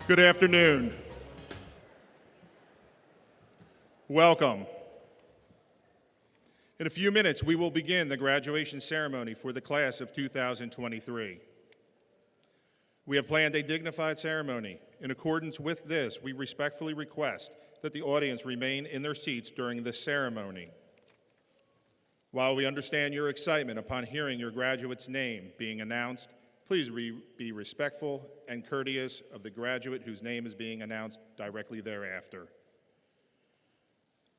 Good afternoon. Welcome. In a few minutes, we will begin the graduation ceremony for the class of 2023. We have planned a dignified ceremony. In accordance with this, we respectfully request that the audience remain in their seats during the ceremony. While we understand your excitement upon hearing your graduate's name being announced, please be respectful and courteous of the graduate whose name is being announced directly thereafter.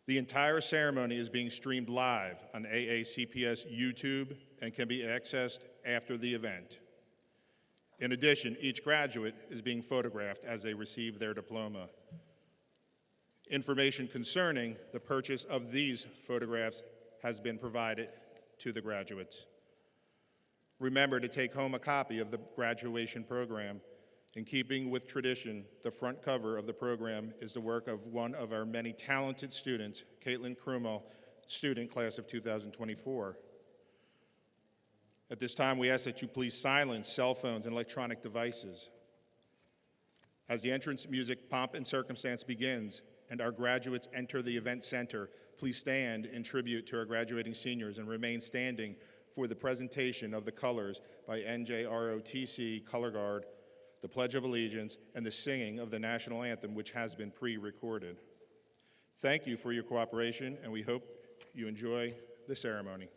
The entire ceremony is being streamed live on AACPS YouTube and can be accessed after the event. In addition, each graduate is being photographed as they receive their diploma. Information concerning the purchase of these photographs has been provided to the graduates. Remember to take home a copy of the graduation program. In keeping with tradition, the front cover of the program is the work of one of our many talented students, Caitlin Krumel, student class of 2024. At this time, we ask that you please silence cell phones and electronic devices. As the entrance music, pomp and circumstance begins and our graduates enter the event center, please stand in tribute to our graduating seniors and remain standing for the presentation of the colors by NJROTC Color Guard, the Pledge of Allegiance, and the singing of the national anthem, which has been pre-recorded. Thank you for your cooperation, and we hope you enjoy the ceremony.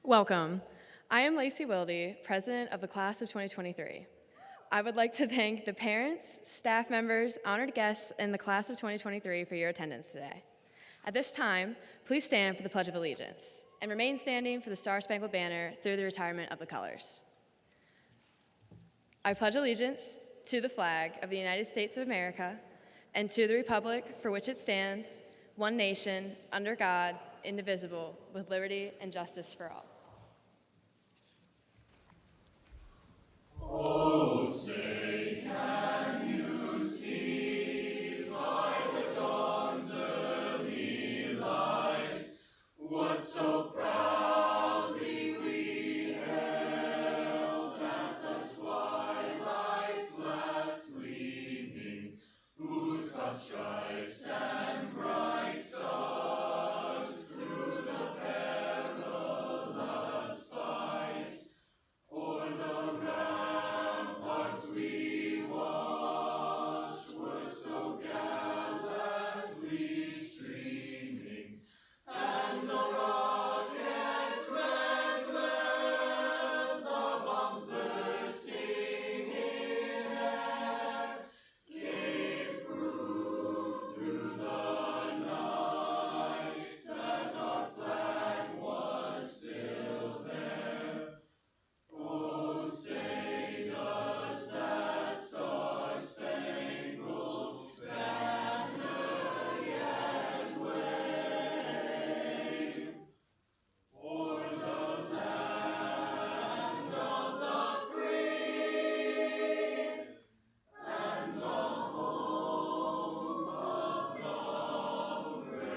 Welcome. I am Lacey Wilde, president of the class of 2023. I would like to thank the parents, staff members, honored guests, and the class of 2023 for your attendance today. At this time, please stand for the Pledge of Allegiance and remain standing for the Star-Spangled Banner through the retirement of the colors. I pledge allegiance to the flag of the United States of America and to the republic for which it stands, one nation, under God, indivisible, with liberty and justice for all. Oh, say, can you see by the dawn's early light what so proudly we hailed at the twilight's last gleaming, whose broad stripes and bright stars through the perilous fight o'er the ramparts we watched were so gallantly streaming, and the rockets' red glare, the bombs bursting in air, gave proof through the night that our flag was still there. Oh, say, does that star-spangled banner yet wave o'er the land of the free and the home of the brave?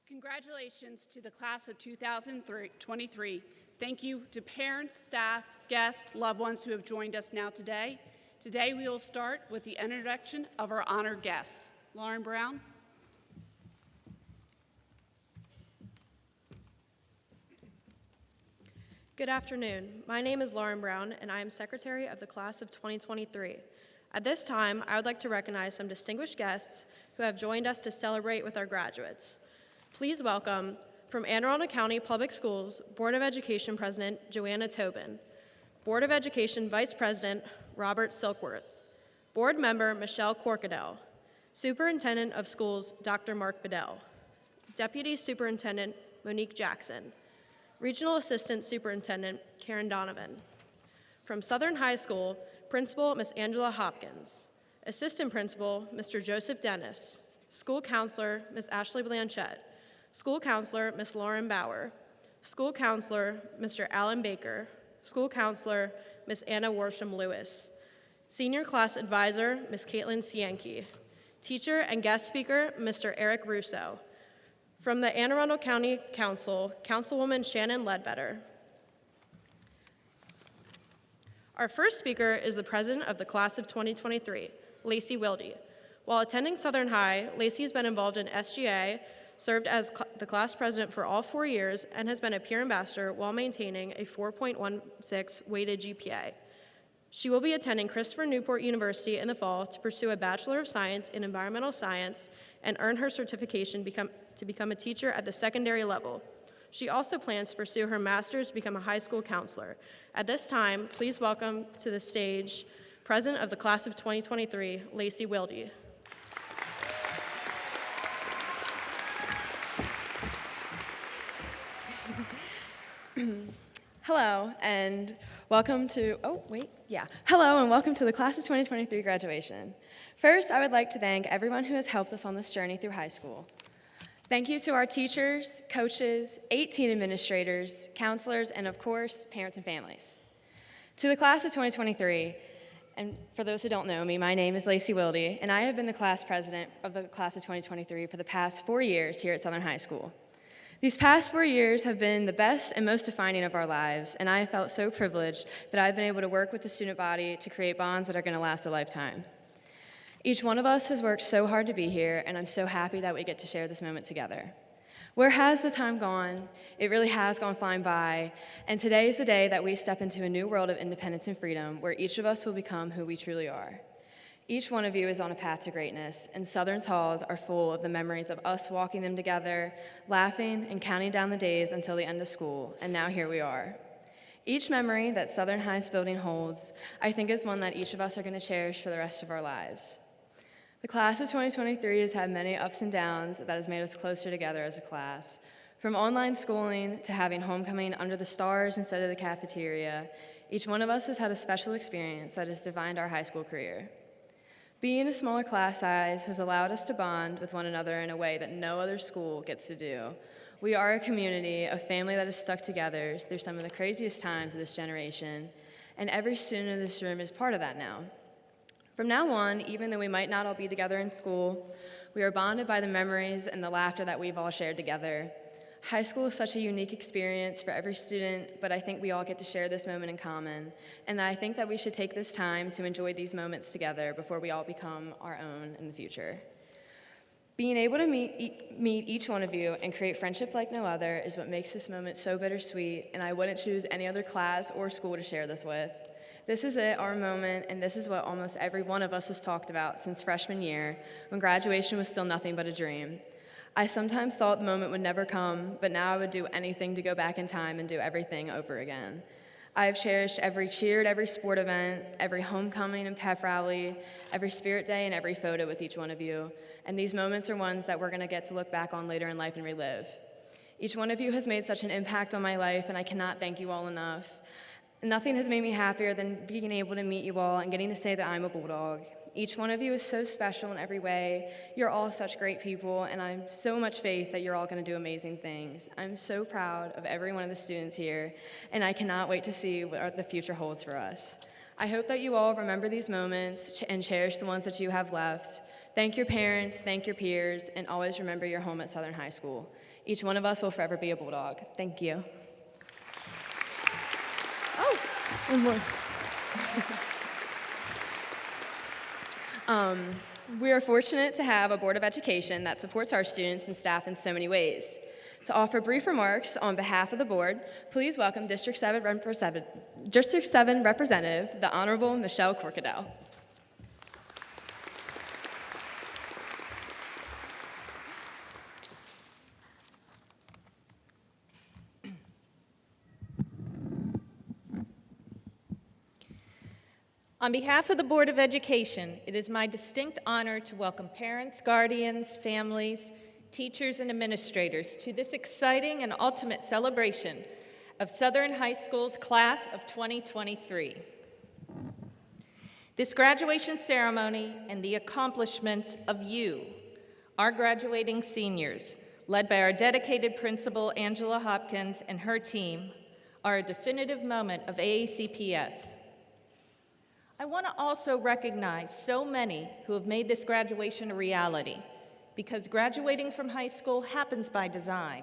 Congratulations to the class of 2023. Thank you to parents, staff, guests, loved ones who have joined us now today. Today we will start with the introduction of our honored guest. Lauren Brown. Good afternoon. My name is Lauren Brown, and I am Secretary of the Class of 2023. At this time, I would like to recognize some distinguished guests who have joined us to celebrate with our graduates. Please welcome, from Anne Arundel County Public Schools, Board of Education President Joanna Tobin, Board of Education Vice President Robert Silkworth, Board Member Michelle Corkadell, Superintendent of Schools Dr. Mark Bedell, Deputy Superintendent Monique Jackson, Regional Assistant Superintendent Karen Donovan. From Southern High School, Principal Ms. Angela Hopkins, Assistant Principal Mr. Joseph Dennis, School Counselor Ms. Ashley Blanchette, School Counselor Ms. Lauren Bauer, School Counselor Mr. Alan Baker, School Counselor Ms. Anna Worsham Lewis, Senior Class Advisor Ms. Caitlin Sienke, Teacher and Guest Speaker Mr. Eric Russo. From the Anne Arundel County Council, Councilwoman Shannon Ledbetter. Our first speaker is the president of the class of 2023, Lacey Wilde. While attending Southern High, Lacey has been involved in SGA, served as the class president for all 4 years, and has been a peer ambassador while maintaining a 4.16 weighted GPA. She will be attending Christopher Newport University in the fall to pursue a Bachelor of Science in Environmental Science and earn her certification to become a teacher at the secondary level. She also plans to pursue her master's to become a high school counselor. At this time, please welcome to the stage President of the Class of 2023, Lacey Wilde. Hello, and welcome to, Hello, and welcome to the Class of 2023 graduation. First, I would like to thank everyone who has helped us on this journey through high school. Thank you to our teachers, coaches, 18 administrators, counselors, and of course, parents and families. To the Class of 2023, and for those who don't know me, my name is Lacey Wilde, and I have been the class president of the Class of 2023 for the past 4 years here at Southern High School. These past 4 years have been the best and most defining of our lives, and I have felt so privileged that I've been able to work with the student body to create bonds that are going to last a lifetime. Each one of us has worked so hard to be here, and I'm so happy that we get to share this moment together. Where has the time gone? It really has gone flying by, and today is the day that we step into a new world of independence and freedom where each of us will become who we truly are. Each one of you is on a path to greatness, and Southern's halls are full of the memories of us walking them together, laughing and counting down the days until the end of school, and now here we are. Each memory that Southern High's building holds, I think, is one that each of us are going to cherish for the rest of our lives. The Class of 2023 has had many ups and downs that has made us closer together as a class. From online schooling to having homecoming under the stars instead of the cafeteria, each one of us has had a special experience that has defined our high school career. Being a smaller class size has allowed us to bond with one another in a way that no other school gets to do. We are a community, a family that has stuck together through some of the craziest times of this generation, and every student in this room is part of that now. From now on, even though we might not all be together in school, we are bonded by the memories and the laughter that we've all shared together. High school is such a unique experience for every student, but I think we all get to share this moment in common, and I think that we should take this time to enjoy these moments together before we all become our own in the future. Being able to meet each one of you and create friendship like no other is what makes this moment so bittersweet, and I wouldn't choose any other class or school to share this with. This is it, our moment, and this is what almost every one of us has talked about since freshman year, when graduation was still nothing but a dream. I sometimes thought the moment would never come, but now I would do anything to go back in time and do everything over again. I have cherished every cheer at every sport event, every homecoming and pep rally, every spirit day, and every photo with each one of you, and these moments are ones that we're going to get to look back on later in life and relive. Each one of you has made such an impact on my life, and I cannot thank you all enough. Nothing has made me happier than being able to meet you all and getting to say that I'm a Bulldog. Each one of you is so special in every way. You're all such great people, and I have so much faith that you're all going to do amazing things. I'm so proud of every one of the students here, and I cannot wait to see what the future holds for us. I hope that you all remember these moments and cherish the ones that you have left. Thank your parents, thank your peers, and always remember your home at Southern High School. Each one of us will forever be a Bulldog. Thank you. Oh, one more. We are fortunate to have a Board of Education that supports our students and staff in so many ways. To offer brief remarks on behalf of the board, please welcome District 7 Representative, the Honorable Michelle Corkadell. On behalf of the Board of Education, it is my distinct honor to welcome parents, guardians, families, teachers, and administrators to this exciting and ultimate celebration of Southern High School's Class of 2023. This graduation ceremony and the accomplishments of you, our graduating seniors, led by our dedicated principal, Angela Hopkins, and her team, are a definitive moment of AACPS. I want to also recognize so many who have made this graduation a reality, because graduating from high school happens by design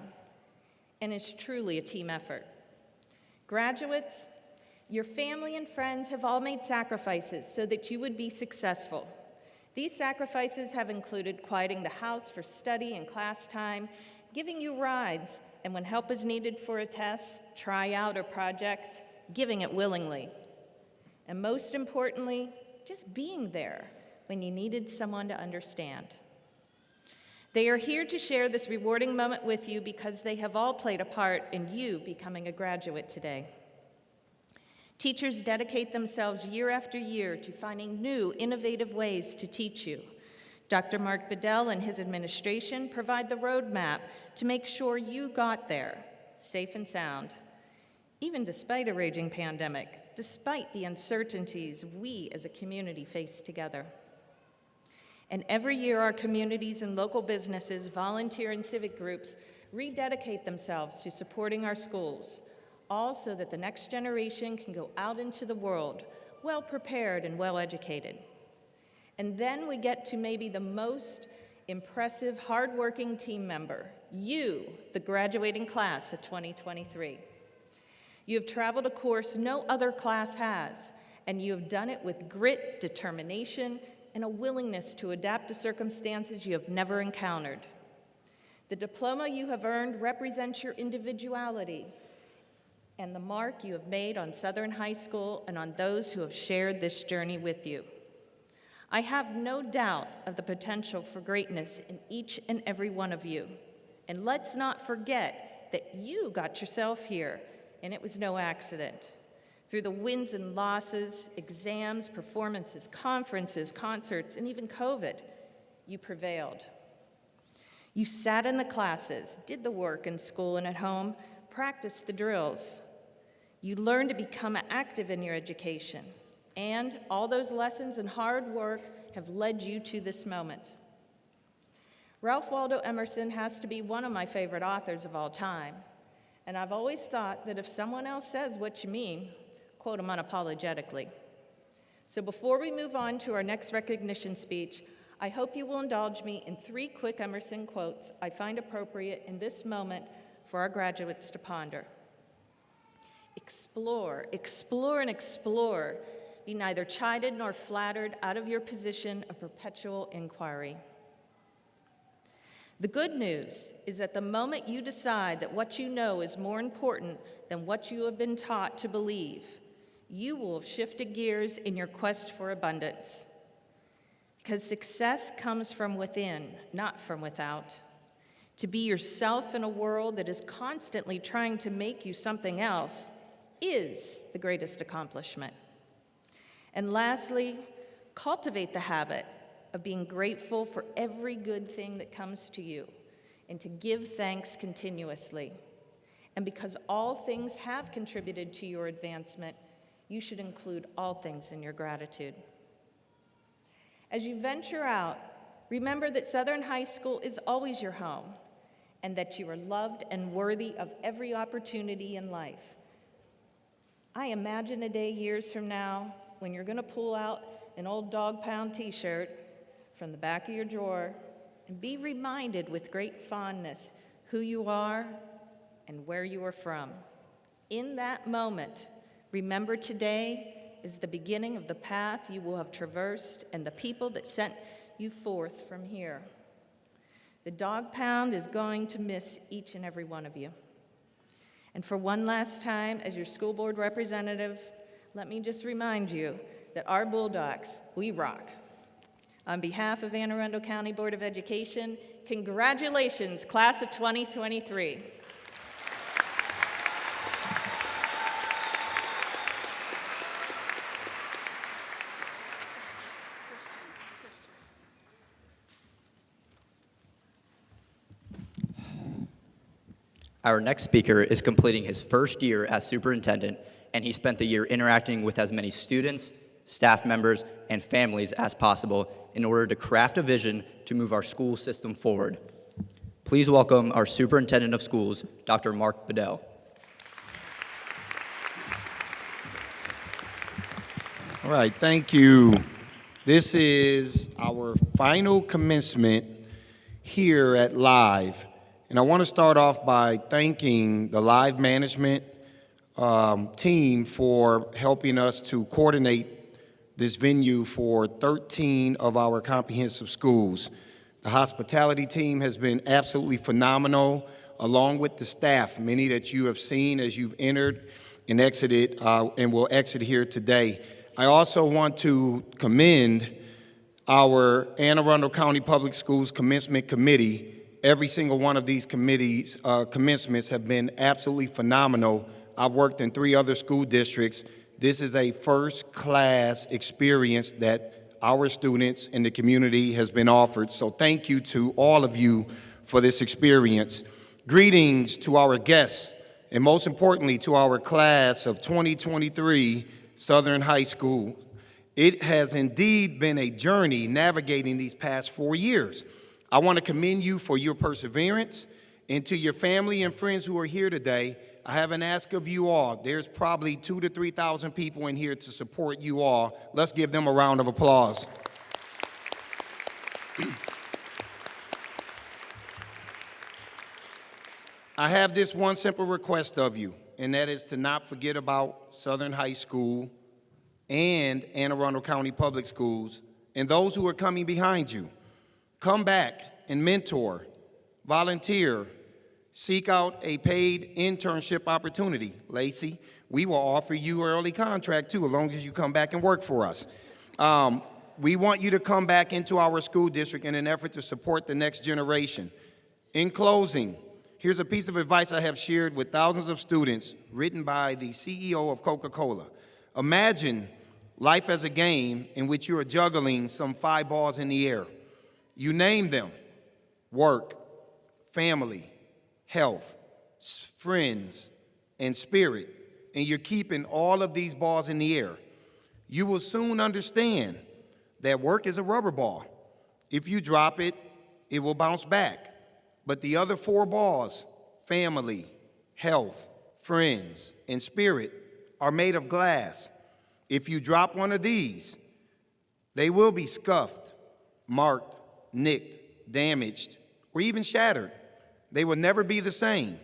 and is truly a team effort. Graduates, your family and friends have all made sacrifices so that you would be successful. These sacrifices have included quieting the house for study and class time, giving you rides, and when help is needed for a test, tryout, or project, giving it willingly. And most importantly, just being there when you needed someone to understand. They are here to share this rewarding moment with you because they have all played a part in you becoming a graduate today. Teachers dedicate themselves year after year to finding new, innovative ways to teach you. Dr. Mark Bedell and his administration provide the roadmap to make sure you got there, safe and sound. Even despite a raging pandemic, despite the uncertainties we as a community face together. And every year, our communities and local businesses, volunteer and civic groups rededicate themselves to supporting our schools, all so that the next generation can go out into the world well prepared and well educated. And then we get to maybe the most impressive, hardworking team member, you, the graduating class of 2023. You have traveled a course no other class has, and you have done it with grit, determination, and a willingness to adapt to circumstances you have never encountered. The diploma you have earned represents your individuality and the mark you have made on Southern High School and on those who have shared this journey with you. I have no doubt of the potential for greatness in each and every one of you. And let's not forget that you got yourself here, and it was no accident. Through the wins and losses, exams, performances, conferences, concerts, and even COVID, you prevailed. You sat in the classes, did the work in school and at home, practiced the drills. You learned to become active in your education, and all those lessons and hard work have led you to this moment. Ralph Waldo Emerson has to be one of my favorite authors of all time, and I've always thought that if someone else says what you mean, quote him unapologetically. So before we move on to our next recognition speech, I hope you will indulge me in 3 quick Emerson quotes I find appropriate in this moment for our graduates to ponder. Explore, explore, and explore. Be neither chided nor flattered out of your position of perpetual inquiry. The good news is that the moment you decide that what you know is more important than what you have been taught to believe, you will have shifted gears in your quest for abundance. Because success comes from within, not from without. To be yourself in a world that is constantly trying to make you something else is the greatest accomplishment. And lastly, cultivate the habit of being grateful for every good thing that comes to you and to give thanks continuously. And because all things have contributed to your advancement, you should include all things in your gratitude. As you venture out, remember that Southern High School is always your home and that you are loved and worthy of every opportunity in life. I imagine a day years from now when you're going to pull out an old Dog Pound t-shirt from the back of your drawer and be reminded with great fondness who you are and where you are from. In that moment, remember today is the beginning of the path you will have traversed and the people that sent you forth from here. The Dog Pound is going to miss each and every one of you. And for one last time, as your school board representative, let me just remind you that our Bulldogs, we rock. On behalf of Anne Arundel County Board of Education, congratulations, class of 2023. Our next speaker is completing his first year as superintendent, and he spent the year interacting with as many students, staff members, and families as possible in order to craft a vision to move our school system forward. Please welcome our superintendent of schools, Dr. Mark Bedell. All right, thank you. This is our final commencement here at Live. And I want to start off by thanking the Live management team for helping us to coordinate this venue for 13 of our comprehensive schools. The hospitality team has been absolutely phenomenal, along with the staff, many that you have seen as you've entered and exited and will exit here today. I also want to commend our Anne Arundel County Public Schools Commencement Committee. Every single one of these commencements have been absolutely phenomenal. I've worked in 3 other school districts, This is a first-class experience that our students and the community has been offered. So thank you to all of you for this experience. Greetings to our guests, and most importantly, to our class of 2023 Southern High School. It has indeed been a journey navigating these past 4 years. I want to commend you for your perseverance, and to your family and friends who are here today, I have an ask of you all. There's probably 2,000 to 3,000 people in here to support you all. Let's give them a round of applause. I have this one simple request of you, and that is to not forget about Southern High School and Anne Arundel County Public Schools and those who are coming behind you. Come back and mentor, volunteer, seek out a paid internship opportunity. Lacey, we will offer you an early contract too, as long as you come back and work for us. We want you to come back into our school district in an effort to support the next generation. In closing, here's a piece of advice I have shared with thousands of students, written by the CEO of Coca-Cola. Imagine life as a game in which you are juggling some 5 balls in the air. You name them: work, family, health, friends, and spirit, and you're keeping all of these balls in the air. You will soon understand that work is a rubber ball. If you drop it, it will bounce back. But the other 4 balls, family, health, friends, and spirit, are made of glass. If you drop one of these, they will be scuffed, marked, nicked, damaged, or even shattered. They will never be the same.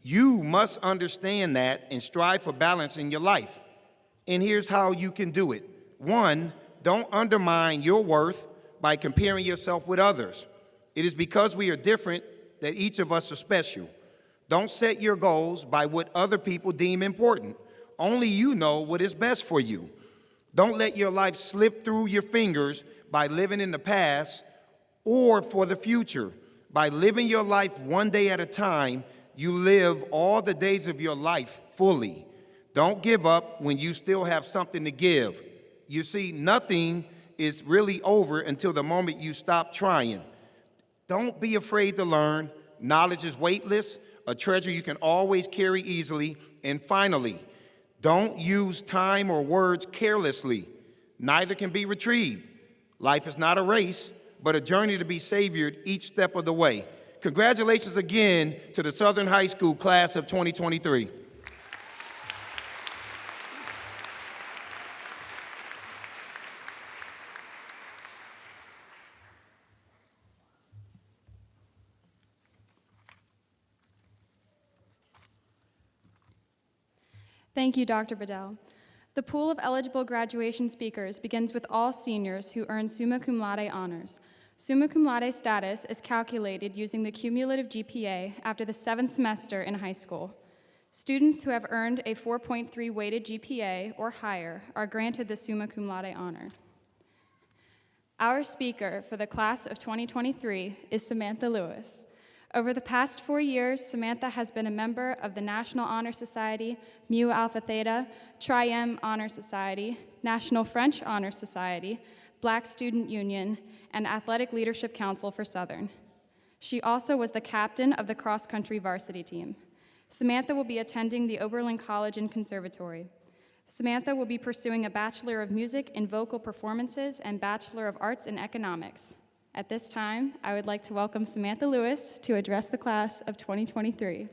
You must understand that and strive for balance in your life. And here's how you can do it. 1, don't undermine your worth by comparing yourself with others. It is because we are different that each of us are special. Don't set your goals by what other people deem important. Only you know what is best for you. Don't let your life slip through your fingers by living in the past or for the future. By living your life one day at a time, you live all the days of your life fully. Don't give up when you still have something to give. You see, nothing is really over until the moment you stop trying. Don't be afraid to learn. Knowledge is weightless, a treasure you can always carry easily. And finally, don't use time or words carelessly. Neither can be retrieved. Life is not a race, but a journey to be savored each step of the way. Congratulations again to the Southern High School class of 2023. Thank you, Dr. Bedell. The pool of eligible graduation speakers begins with all seniors who earn summa cum laude honors. Summa cum laude status is calculated using the cumulative GPA after the 7th semester in high school. Students who have earned a 4.3 weighted GPA or higher are granted the summa cum laude honor. Our speaker for the class of 2023 is Samantha Lewis. Over the past 4 years, Samantha has been a member of the National Honor Society, Mu Alpha Theta, Tri-M Honor Society, National French Honor Society, Black Student Union, and Athletic Leadership Council for Southern. She also was the captain of the cross-country varsity team. Samantha will be attending the Oberlin College and Conservatory. Samantha will be pursuing a Bachelor of Music in Vocal Performances and Bachelor of Arts in Economics. At this time, I would like to welcome Samantha Lewis to address the class of 2023.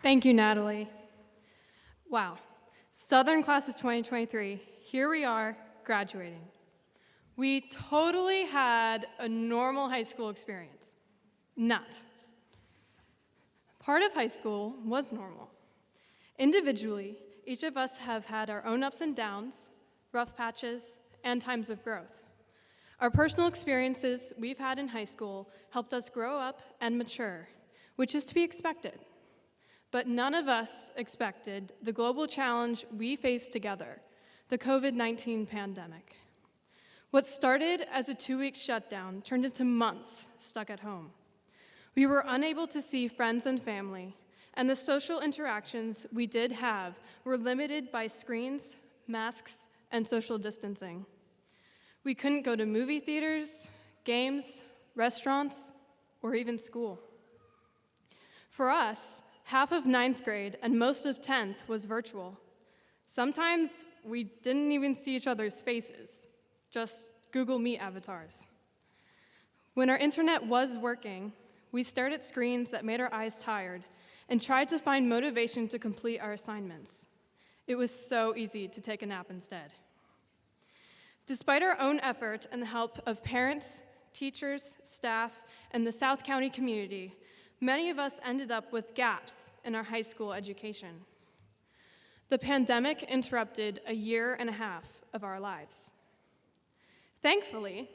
Thank you, Natalie. Wow. Southern Class of 2023, here we are graduating. We totally had a normal high school experience. Not. Part of high school was normal. Individually, each of us have had our own ups and downs, rough patches, and times of growth. Our personal experiences we've had in high school helped us grow up and mature, which is to be expected. But none of us expected the global challenge we face together, the COVID-19 pandemic. What started as a 2-week shutdown turned into months stuck at home. We were unable to see friends and family, and the social interactions we did have were limited by screens, masks, and social distancing. We couldn't go to movie theaters, games, restaurants, or even school. For us, half of 9th grade and most of 10th was virtual. Sometimes we didn't even see each other's faces, just Google Meet avatars. When our internet was working, we stared at screens that made our eyes tired and tried to find motivation to complete our assignments. It was so easy to take a nap instead. Despite our own effort and the help of parents, teachers, staff, and the South County community, many of us ended up with gaps in our high school education. The pandemic interrupted a year and a half of our lives. Thankfully,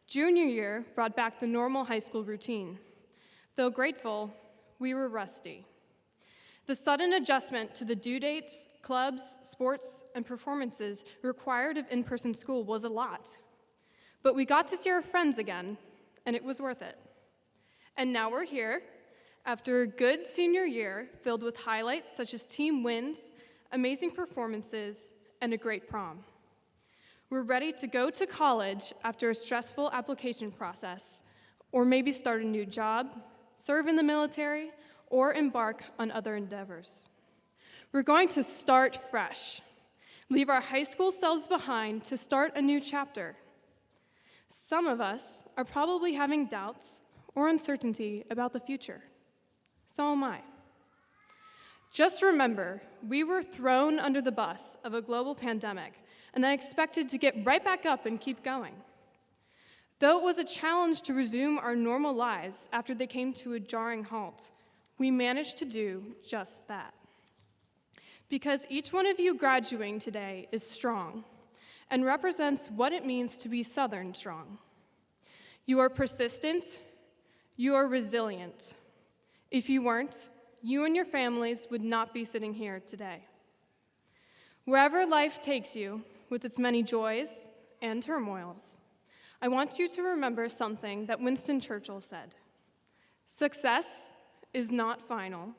junior year brought back the normal high school routine. Though grateful, we were rusty. The sudden adjustment to the due dates, clubs, sports, and performances required of in-person school was a lot. But we got to see our friends again, and it was worth it. And now we're here, after a good senior year filled with highlights such as team wins, amazing performances, and a great prom. We're ready to go to college after a stressful application process, or maybe start a new job, serve in the military, or embark on other endeavors. We're going to start fresh, leave our high school selves behind to start a new chapter. Some of us are probably having doubts or uncertainty about the future. So am I. Just remember, we were thrown under the bus of a global pandemic and then expected to get right back up and keep going. Though it was a challenge to resume our normal lives after they came to a jarring halt, we managed to do just that. Because each one of you graduating today is strong and represents what it means to be Southern strong. You are persistent, you are resilient. If you weren't, you and your families would not be sitting here today. Wherever life takes you, with its many joys and turmoils, I want you to remember something that Winston Churchill said. Success is not final.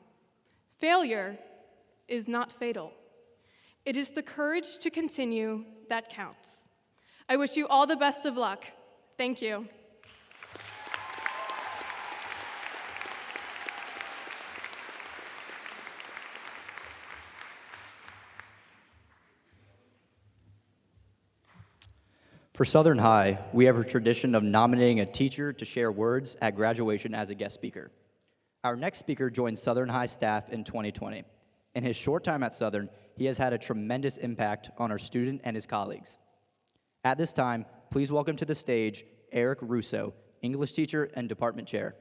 Failure is not fatal. It is the courage to continue that counts. I wish you all the best of luck. Thank you. For Southern High, we have a tradition of nominating a teacher to share words at graduation as a guest speaker. Our next speaker joined Southern High staff in 2020. In his short time at Southern, he has had a tremendous impact on our student and his colleagues. At this time, please welcome to the stage Eric Russo, English teacher and department chair.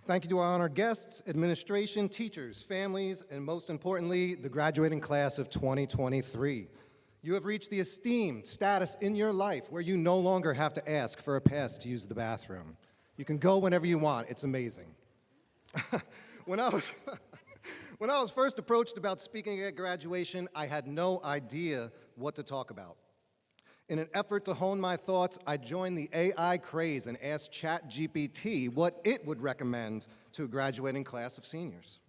Thank you to our honored guests, administration, teachers, families, and most importantly, the graduating class of 2023. You have reached the esteemed status in your life where you no longer have to ask for a pass to use the bathroom. You can go whenever you want. It's amazing. When I was first approached about speaking at graduation, I had no idea what to talk about. In an effort to hone my thoughts, I joined the AI craze and asked ChatGPT what it would recommend to a graduating class of seniors.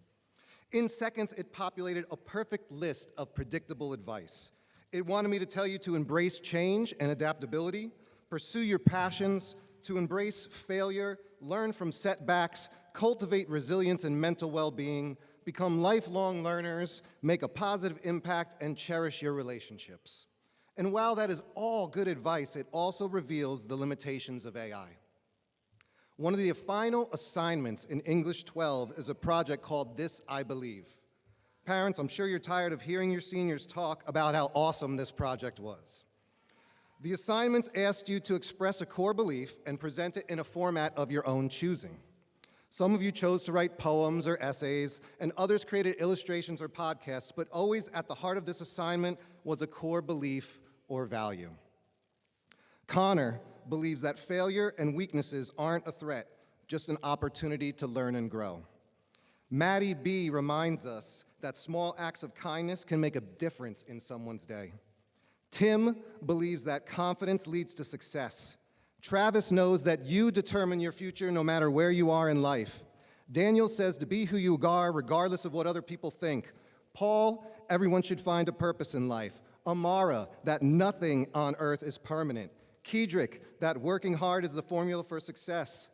In seconds, it populated a perfect list of predictable advice. It wanted me to tell you to embrace change and adaptability, pursue your passions, to embrace failure, learn from setbacks, cultivate resilience and mental well-being, become lifelong learners, make a positive impact, and cherish your relationships. And while that is all good advice, it also reveals the limitations of AI. One of the final assignments in English 12 is a project called This I Believe. Parents, I'm sure you're tired of hearing your seniors talk about how awesome this project was. The assignments asked you to express a core belief and present it in a format of your own choosing. Some of you chose to write poems or essays, and others created illustrations or podcasts, but always at the heart of this assignment was a core belief or value. Connor believes that failure and weaknesses aren't a threat, just an opportunity to learn and grow. Maddie B reminds us that small acts of kindness can make a difference in someone's day. Tim believes that confidence leads to success. Travis knows that you determine your future no matter where you are in life. Daniel says to be who you are regardless of what other people think. Paul, everyone should find a purpose in life. Amara, that nothing on earth is permanent. Kedrick, that working hard is the formula for success.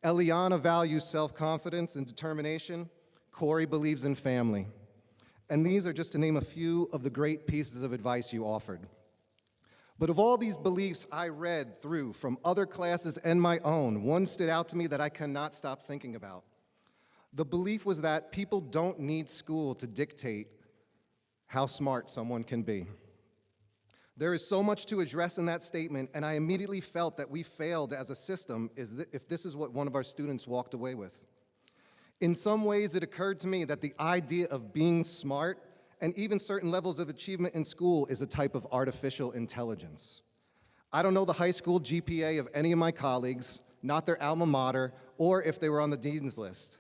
Eliana values self-confidence and determination. Corey believes in family. And these are just to name a few of the great pieces of advice you offered. But of all these beliefs I read through from other classes and my own, one stood out to me that I cannot stop thinking about. The belief was that people don't need school to dictate how smart someone can be. There is so much to address in that statement, and I immediately felt that we failed as a system if this is what one of our students walked away with. In some ways, it occurred to me that the idea of being smart and even certain levels of achievement in school is a type of artificial intelligence. I don't know the high school GPA of any of my colleagues, not their alma mater, or if they were on the dean's list.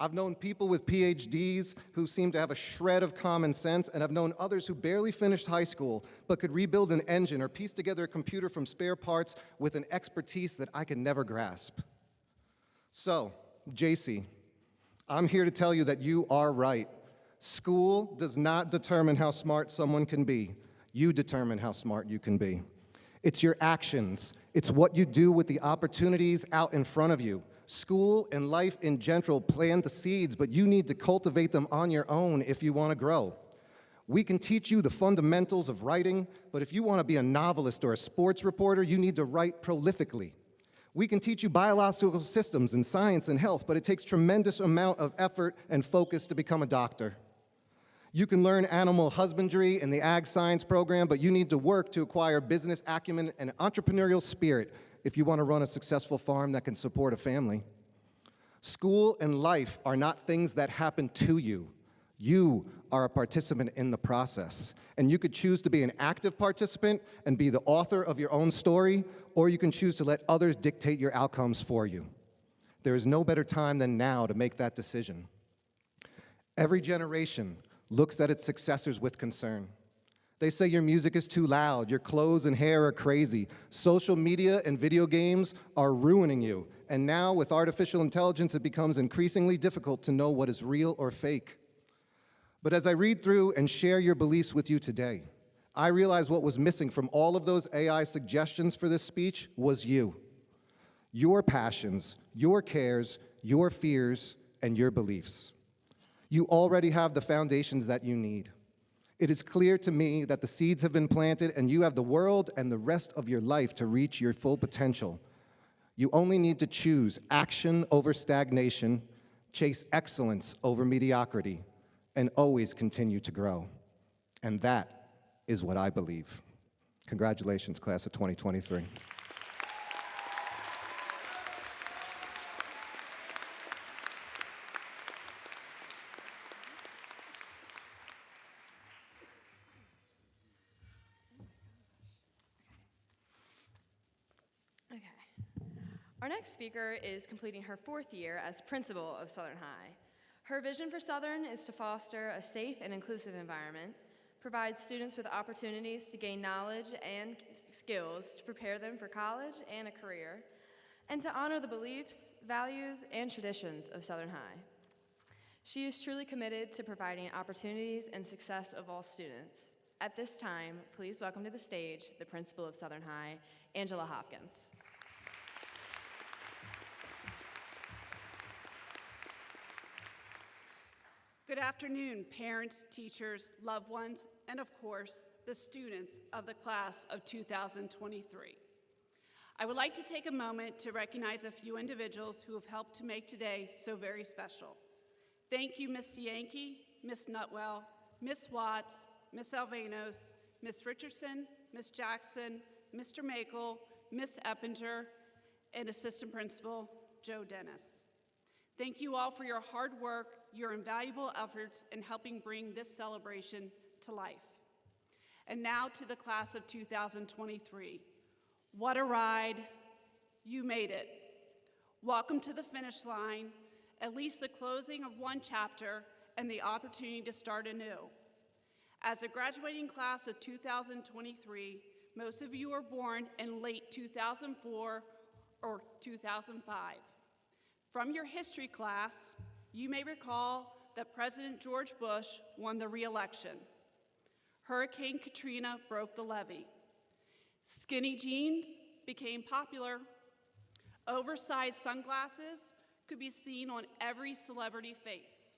I've known people with PhDs who seem to have a shred of common sense, and I've known others who barely finished high school but could rebuild an engine or piece together a computer from spare parts with an expertise that I could never grasp. So, JC, I'm here to tell you that you are right. School does not determine how smart someone can be. You determine how smart you can be. It's your actions. It's what you do with the opportunities out in front of you. School and life in general plant the seeds, but you need to cultivate them on your own if you want to grow. We can teach you the fundamentals of writing, but if you want to be a novelist or a sports reporter, you need to write prolifically. We can teach you biological systems and science and health, but it takes tremendous amount of effort and focus to become a doctor. You can learn animal husbandry in the ag science program, but you need to work to acquire business acumen and entrepreneurial spirit if you want to run a successful farm that can support a family. School and life are not things that happen to you. You are a participant in the process. And you could choose to be an active participant and be the author of your own story, or you can choose to let others dictate your outcomes for you. There is no better time than now to make that decision. Every generation looks at its successors with concern. They say your music is too loud, your clothes and hair are crazy, social media and video games are ruining you, and now with artificial intelligence it becomes increasingly difficult to know what is real or fake. But as I read through and share your beliefs with you today, I realize what was missing from all of those AI suggestions for this speech was you. Your passions, your cares, your fears, and your beliefs. You already have the foundations that you need. It is clear to me that the seeds have been planted and you have the world and the rest of your life to reach your full potential. You only need to choose action over stagnation, chase excellence over mediocrity, and always continue to grow. And that is what I believe. Congratulations, class of 2023. Our next speaker is completing her 4th year as principal of Southern High. Her vision for Southern is to foster a safe and inclusive environment, provide students with opportunities to gain knowledge and skills to prepare them for college and a career, and to honor the beliefs, values, and traditions of Southern High. She is truly committed to providing opportunities and success of all students. At this time, please welcome to the stage the principal of Southern High, Angela Hopkins. Good afternoon, parents, teachers, loved ones, and of course, the students of the class of 2023. I would like to take a moment to recognize a few individuals who have helped to make today so very special. Thank you, Miss Yankee, Miss Nutwell, Miss Watts, Miss Alvanos, Miss Richardson, Miss Jackson, Mr. Makel, Miss Eppinger, and Assistant Principal Joe Dennis. Thank you all for your hard work, your invaluable efforts in helping bring this celebration to life. And now to the class of 2023. What a ride. You made it. Welcome to the finish line, at least the closing of one chapter and the opportunity to start anew. As a graduating class of 2023, most of you are born in late 2004 or 2005. From your history class, you may recall that President George Bush won the re-election. Hurricane Katrina broke the levee. Skinny jeans became popular. Oversized sunglasses could be seen on every celebrity face.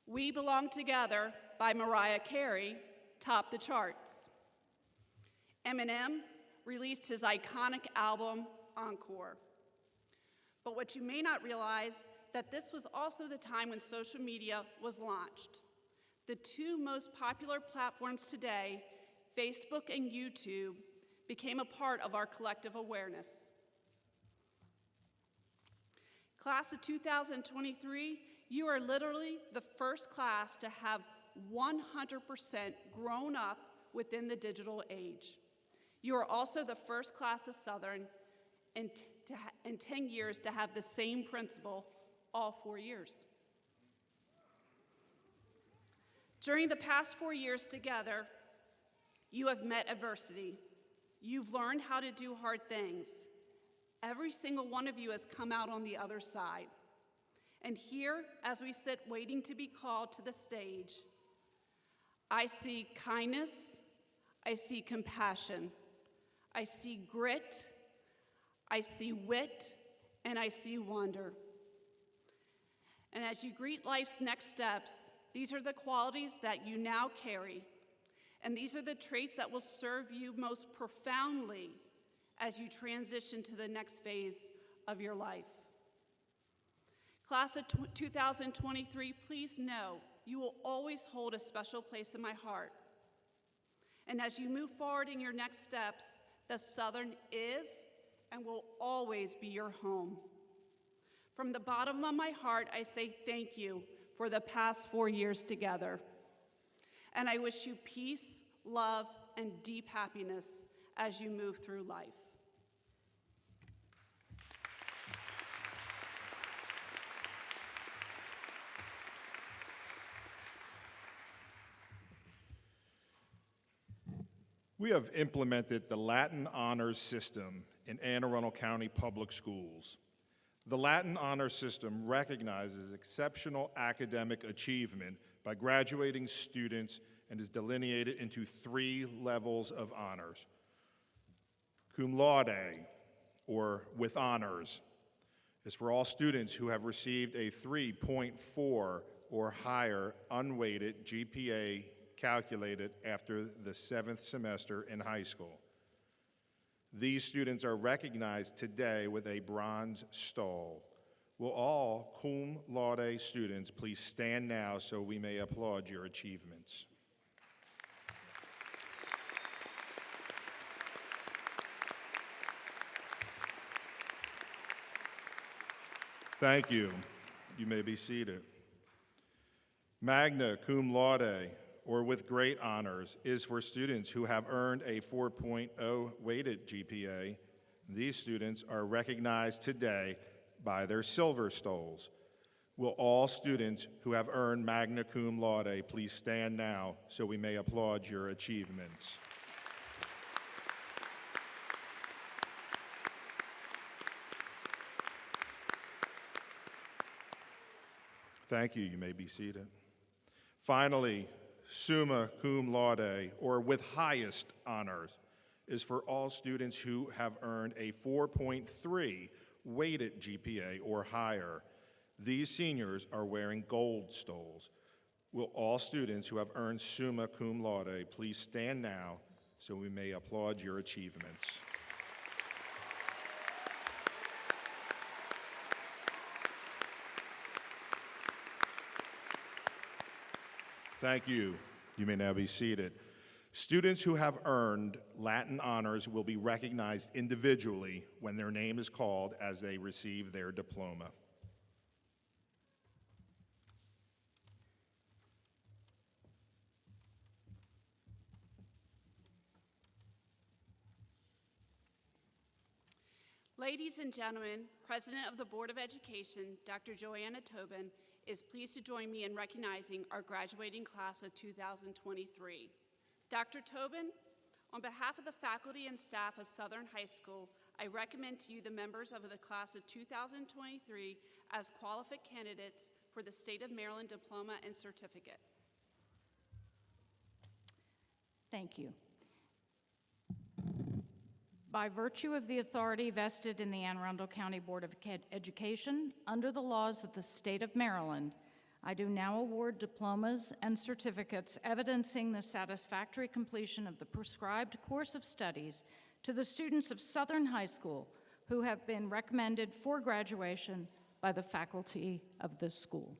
We Belong Together by Mariah Carey topped the charts. Eminem released his iconic album, Encore. But what you may not realize, that this was also the time when social media was launched. The two most popular platforms today, Facebook and YouTube, became a part of our collective awareness. Class of 2023, you are literally the first class to have 100% grown up within the digital age. You are also the first class of Southern in 10 years to have the same principal all 4 years. During the past 4 years together, you have met adversity. You've learned how to do hard things. Every single one of you has come out on the other side. And here, as we sit waiting to be called to the stage, I see kindness, I see compassion, I see grit, I see wit, and I see wonder. And as you greet life's next steps, these are the qualities that you now carry, and these are the traits that will serve you most profoundly as you transition to the next phase of your life. Class of 2023, please know you will always hold a special place in my heart. And as you move forward in your next steps, the Southern is and will always be your home. From the bottom of my heart, I say thank you for the past 4 years together. And I wish you peace, love, and deep happiness as you move through life. We have implemented the Latin Honors System in Anne Arundel County Public Schools. The Latin Honors System recognizes exceptional academic achievement by graduating students and is delineated into 3 levels of honors. Cum laude, or with honors, is for all students who have received a 3.4 or higher unweighted GPA calculated after the 7th semester in high school. These students are recognized today with a bronze stole. Will all cum laude students please stand now so we may applaud your achievements? Thank you. You may be seated. Magna cum laude, or with great honors, is for students who have earned a 4.0 weighted GPA. These students are recognized today by their silver stoles. Will all students who have earned magna cum laude please stand now so we may applaud your achievements? Thank you. You may be seated. Finally, summa cum laude, or with highest honors, is for all students who have earned a 4.3 weighted GPA or higher. These seniors are wearing gold stoles. Will all students who have earned summa cum laude please stand now so we may applaud your achievements? Thank you. You may now be seated. Students who have earned Latin honors will be recognized individually when their name is called as they receive their diploma. Ladies and gentlemen, President of the Board of Education, Dr. Joanna Tobin, is pleased to join me in recognizing our graduating class of 2023. Dr. Tobin, on behalf of the faculty and staff of Southern High School, I recommend to you the members of the class of 2023 as qualified candidates for the State of Maryland Diploma and Certificate. Thank you. By virtue of the authority vested in the Anne Arundel County Board of Education, under the laws of the State of Maryland, I do now award diplomas and certificates evidencing the satisfactory completion of the prescribed course of studies to the students of Southern High School who have been recommended for graduation by the faculty of this school.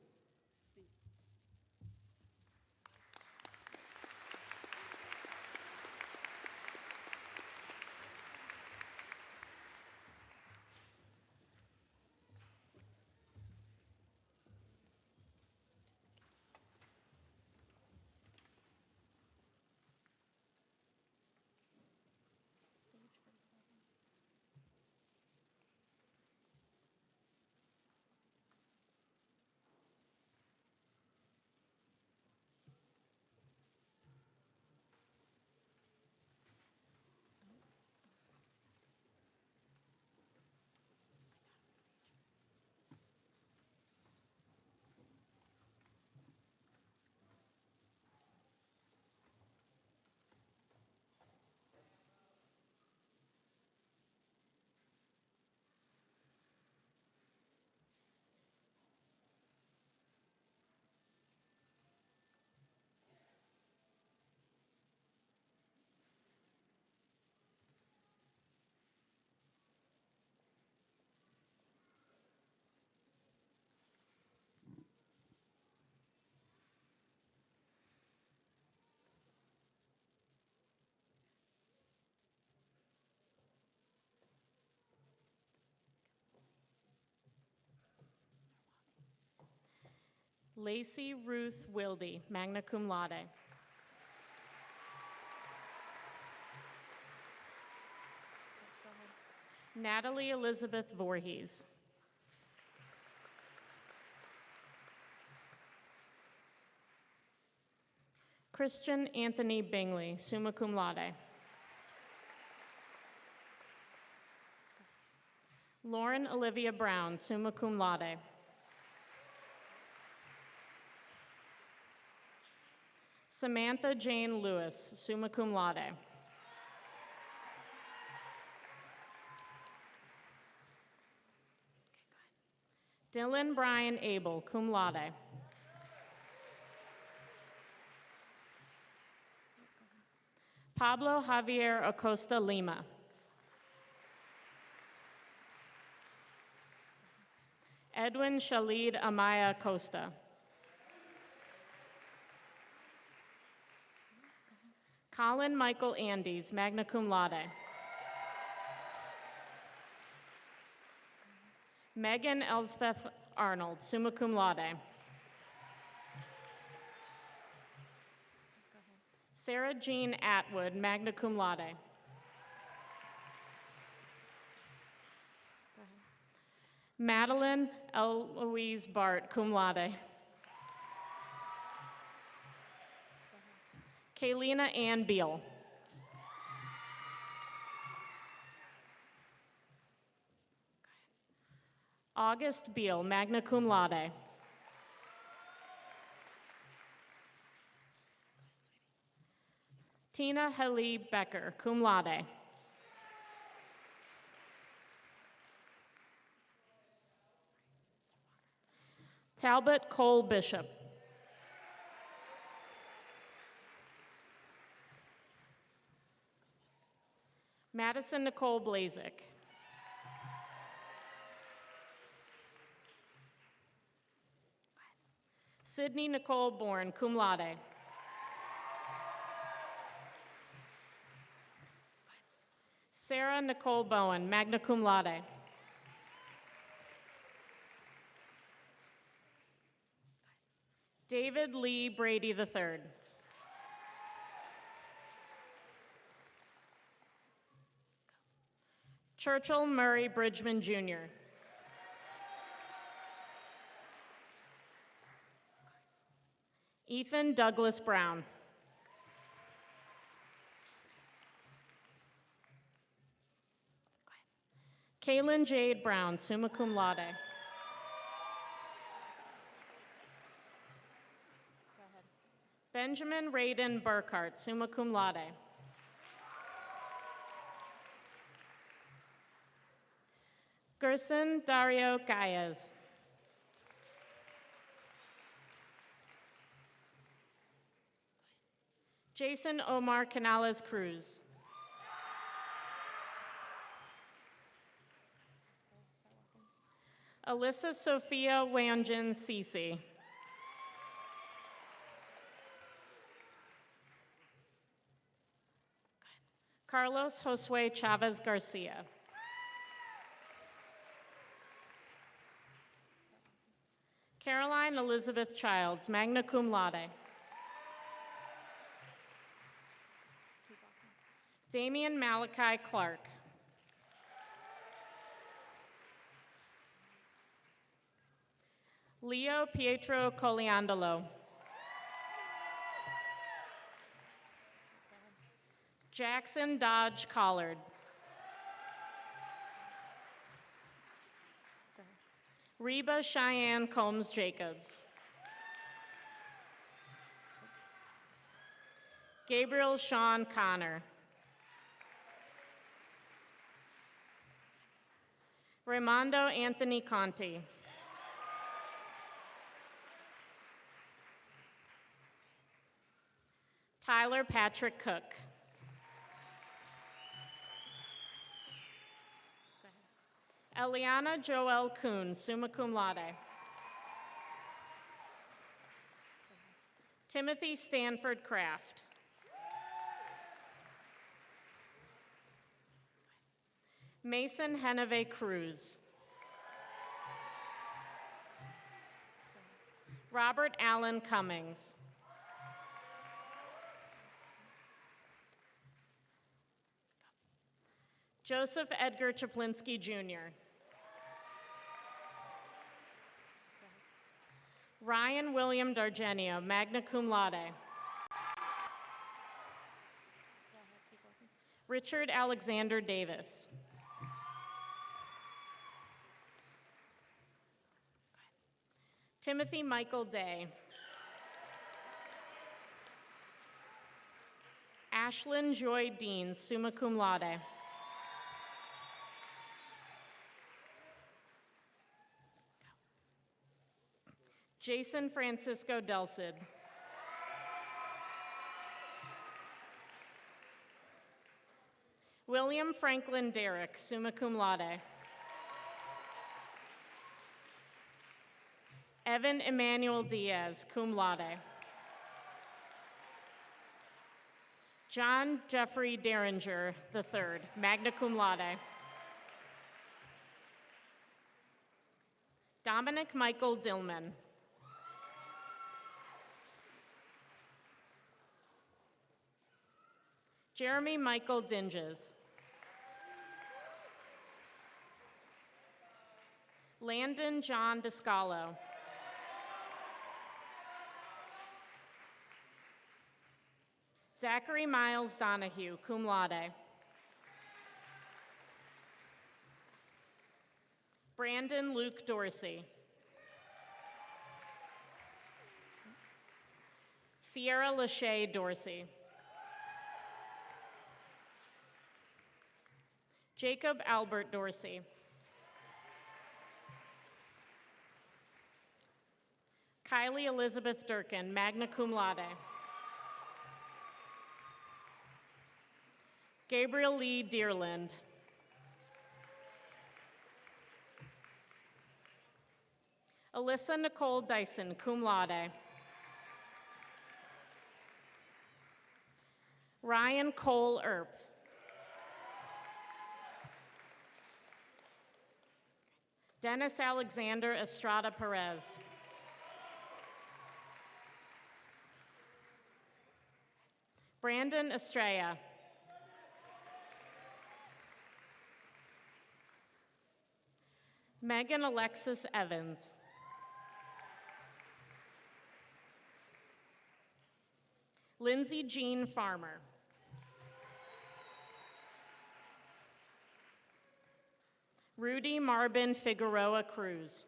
Lacey Ruth Wilde, magna cum laude. Natalie Elizabeth Voorhees. Christian Anthony Bingley, summa cum laude. Lauren Olivia Brown, summa cum laude. Samantha Jane Lewis, summa cum laude. Dylan Brian Abel, cum laude. Pablo Javier Acosta Lima. Edwin Shalid Amaya Acosta. Colin Michael Andes, magna cum laude. Megan Elspeth Arnold, summa cum laude. Sarah Jean Atwood, magna cum laude. Madeline Eloise Bart, cum laude. Kaylina Ann Beal. August Beal, magna cum laude. Tina Helly Becker, cum laude. Talbot Cole Bishop. Madison Nicole Blazik. Sydney Nicole Bourne, cum laude. Sarah Nicole Bowen, magna cum laude. David Lee Brady III. Churchill Murray Bridgman Jr. Ethan Douglas Brown. Kaylin Jade Brown, summa cum laude. Benjamin Raiden Burkhart, summa cum laude. Gerson Dario Galles. Jason Omar Canales Cruz. Alyssa Sophia Wanjin Cece. Carlos Josue Chavez Garcia. Caroline Elizabeth Childs, magna cum laude. Damian Malachi Clark. Leo Pietro Coliandolo. Jackson Dodge Collard. Reba Cheyenne Combs Jacobs. Gabriel Sean Connor. Raimondo Anthony Conti. Tyler Patrick Cook. Eliana Joel Kuhn, summa cum laude. Timothy Stanford Kraft. Mason Heneve Cruz. Robert Allen Cummings. Joseph Edgar Chaplinsky Jr. Ryan William Dargenio, magna cum laude. Richard Alexander Davis. Timothy Michael Day. Ashlyn Joy Dean, summa cum laude. Jason Francisco Delcid. William Franklin Derrick, summa cum laude. Evan Emmanuel Diaz, cum laude. John Jeffrey Derringer III, magna cum laude. Dominic Michael Dillman. Jeremy Michael Dinges. Landon John Descalo. Zachary Miles Donahue, cum laude. Brandon Luke Dorsey. Sierra Lachey Dorsey. Jacob Albert Dorsey. Kylie Elizabeth Durkin, magna cum laude. Gabriel Lee Dearland. Alyssa Nicole Dyson, cum laude. Ryan Cole Earp. Dennis Alexander Estrada Perez. Brandon Estrella. Megan Alexis Evans. Lindsay Jean Farmer. Rudy Marbin Figueroa Cruz.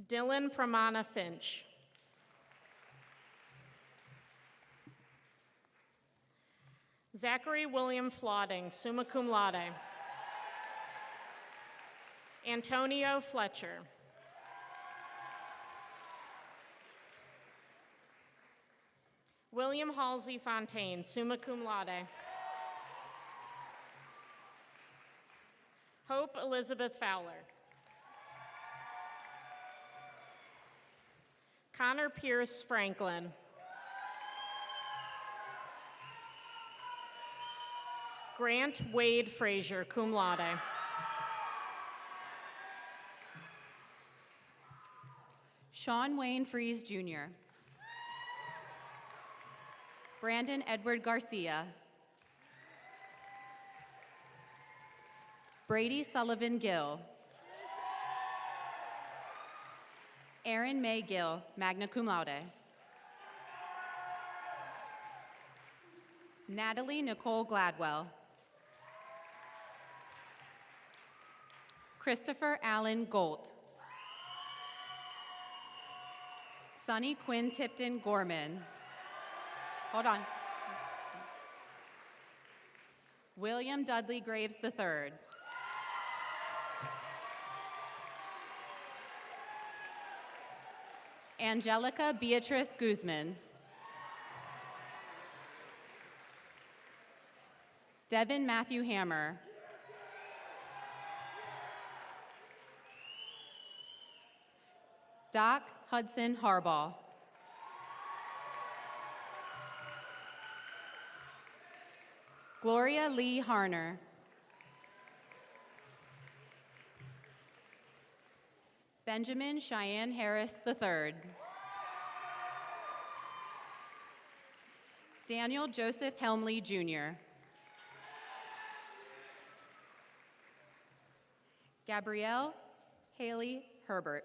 Dylan Pramana Finch. Zachary William Flodding, summa cum laude. Antonio Fletcher. William Halsey Fontaine, summa cum laude. Hope Elizabeth Fowler. Connor Pierce Franklin. Grant Wade Frazier, cum laude. Sean Wayne Fries Jr. Brandon Edward Garcia. Brady Sullivan Gill. Erin May Gill, magna cum laude. Natalie Nicole Gladwell. Christopher Allen Golt. Sonny Quinn Tipton Gorman. Hold on. William Dudley Graves III. Angelica Beatrice Guzman. Devin Matthew Hammer. Doc Hudson Harbaugh. Gloria Lee Harner. Benjamin Cheyenne Harris III. Daniel Joseph Helmley Jr. Gabrielle Haley Herbert.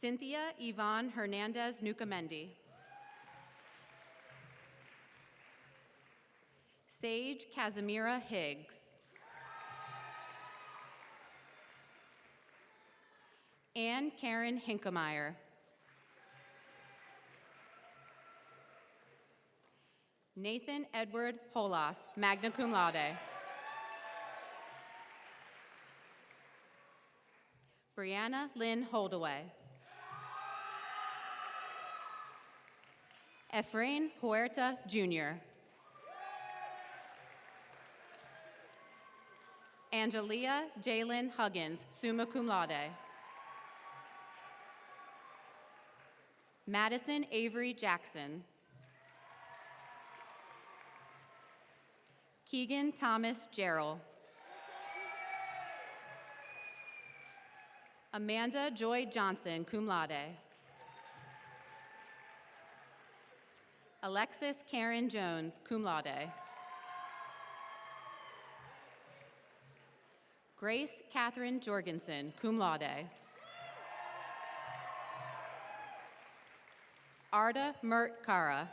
Cynthia Yvonne Hernandez Nucamendi. Sage Casimira Higgs. Ann Karen Hinkemeyer. Nathan Edward Holas, magna cum laude. Brianna Lynn Holdaway. Efrain Huerta Jr. Angelia Jalen Huggins, summa cum laude. Madison Avery Jackson. Keegan Thomas Gerald. Amanda Joy Johnson, cum laude. Alexis Karen Jones, cum laude. Grace Catherine Jorgensen, cum laude. Arda Mert Kara.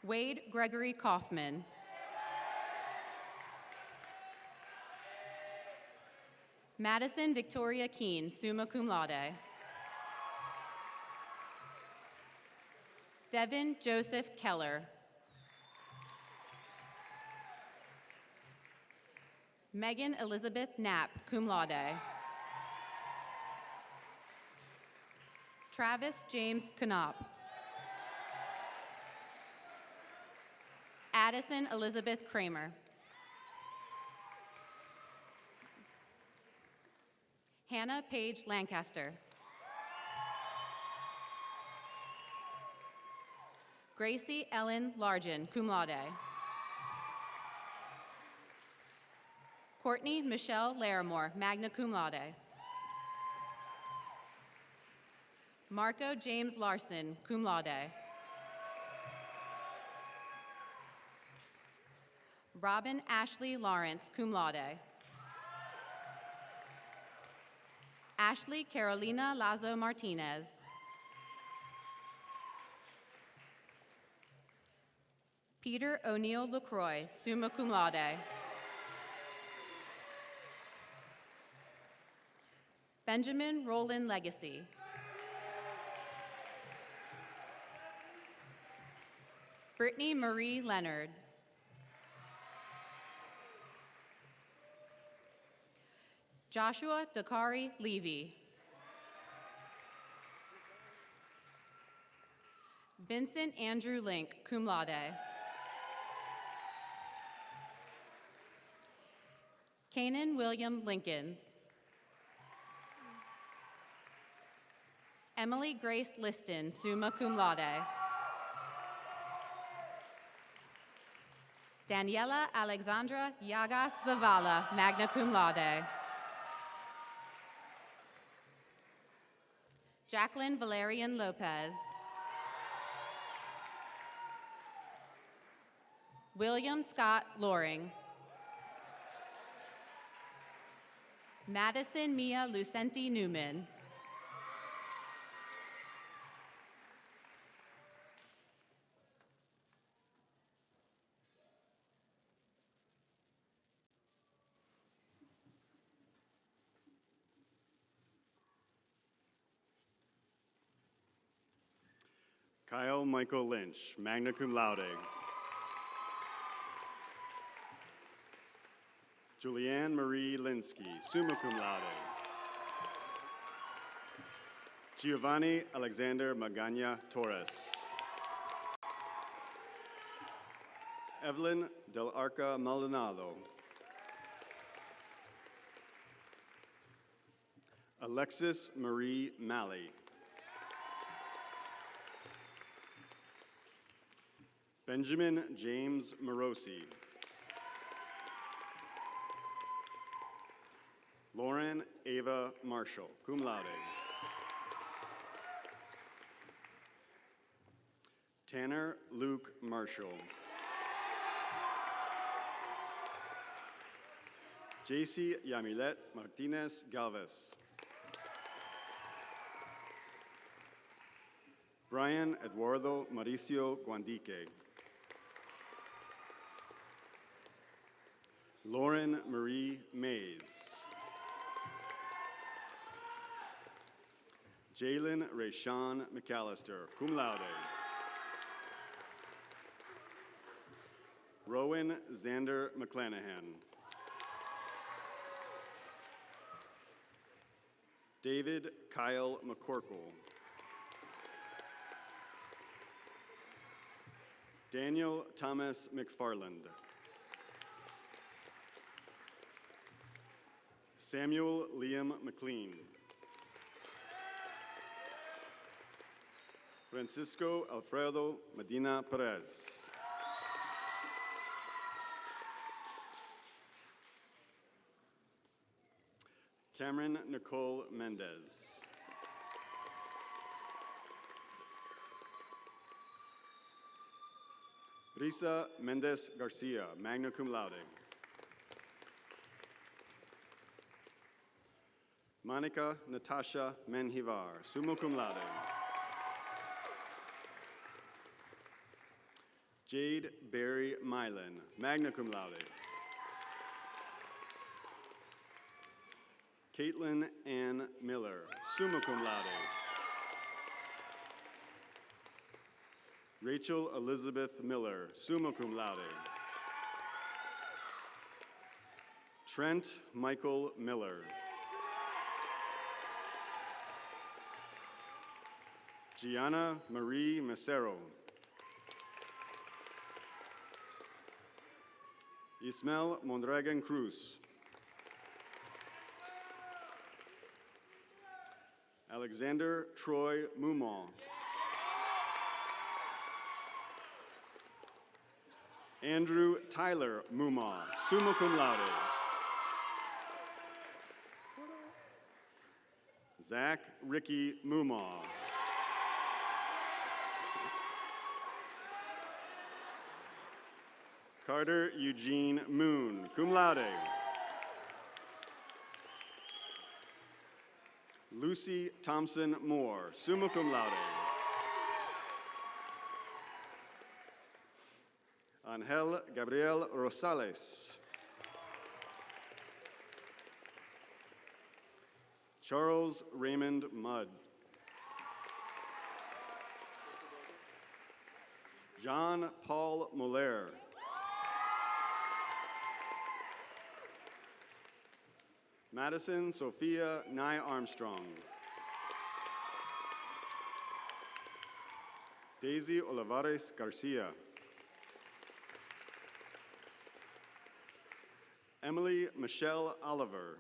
Wade Gregory Kaufman. Madison Victoria Keene, summa cum laude. Devin Joseph Keller. Megan Elizabeth Knapp, cum laude. Travis James Knopp. Addison Elizabeth Kramer. Hannah Paige Lancaster. Gracie Ellen Largen, cum laude. Courtney Michelle Larimore, magna cum laude. Marco James Larson, cum laude. Robin Ashley Lawrence, cum laude. Ashley Carolina Lazo Martinez. Peter O'Neill LaCroix, summa cum laude. Benjamin Roland Legacy. Brittany Marie Leonard. Joshua Dakari Levy. Vincent Andrew Link, cum laude. Kanan William Linkins. Emily Grace Liston, summa cum laude. Daniela Alexandra Llagas Zavala, magna cum laude. Jacqueline Valerian Lopez. William Scott Loring. Madison Mia Lucenti Newman. Kyle Michael Lynch, magna cum laude. Julianne Marie Linsky, summa cum laude. Giovanni Alexander Magana Torres. Evelyn Del Arca Maldonado. Alexis Marie Malley. Benjamin James Morosi. Lauren Ava Marshall, cum laude. Tanner Luke Marshall. JC Yamilet Martinez Galvez. Brian Eduardo Mauricio Guandique. Lauren Marie Mays. Jalen Rayshawn McAllister, cum laude. Rowan Xander McClanahan. David Kyle McCorkle. Daniel Thomas McFarland. Samuel Liam McLean. Francisco Alfredo Medina Perez. Cameron Nicole Mendez. Risa Mendez Garcia, magna cum laude. Monica Natasha Menjivar, summa cum laude. Jade Barry Mylan, magna cum laude. Caitlin Ann Miller, summa cum laude. Rachel Elizabeth Miller, summa cum laude. Trent Michael Miller. Gianna Marie Macero. Ismael Mondragon Cruz. Alexander Troy Mumon. Andrew Tyler Mumon, summa cum laude. Zach Ricky Mumon. Carter Eugene Moon, cum laude. Lucy Thompson Moore, summa cum laude. Angel Gabriel Rosales. Charles Raymond Mudd. John Paul Moller. Madison Sophia Nye Armstrong. Daisy Olivares Garcia. Emily Michelle Oliver.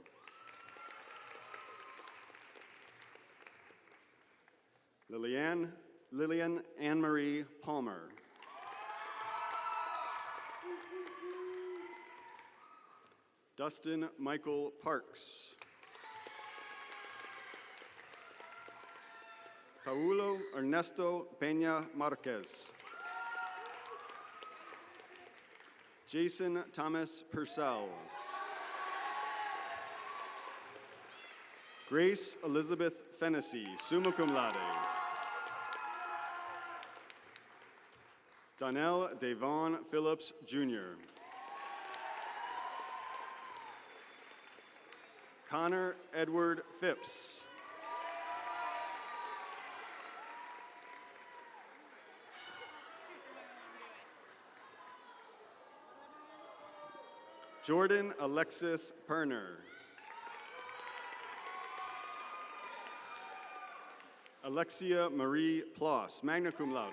Lillian Anne-Marie Palmer. Dustin Michael Parks. Paulo Ernesto Peña Marquez. Jason Thomas Purcell. Grace Elizabeth Fennessy, summa cum laude. Donnell Davon Phillips, Jr. Connor Edward Phipps. Jordan Alexis Perner. Alexia Marie Ploss, magna cum laude.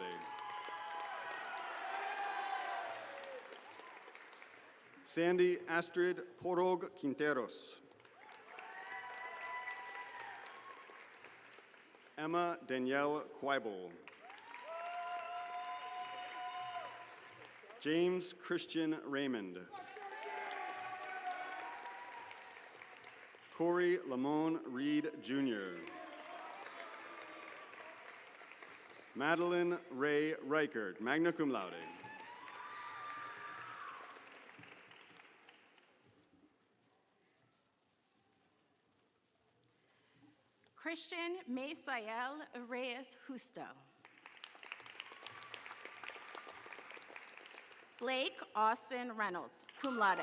Sandy Astrid Porog Quinteros. Emma Danielle Quibel. James Christian Raymond. Corey Lamone Reed, Jr. Madeline Ray Reichert, magna cum laude. Christian Mesael Reyes Justo. Blake Austin Reynolds, cum laude.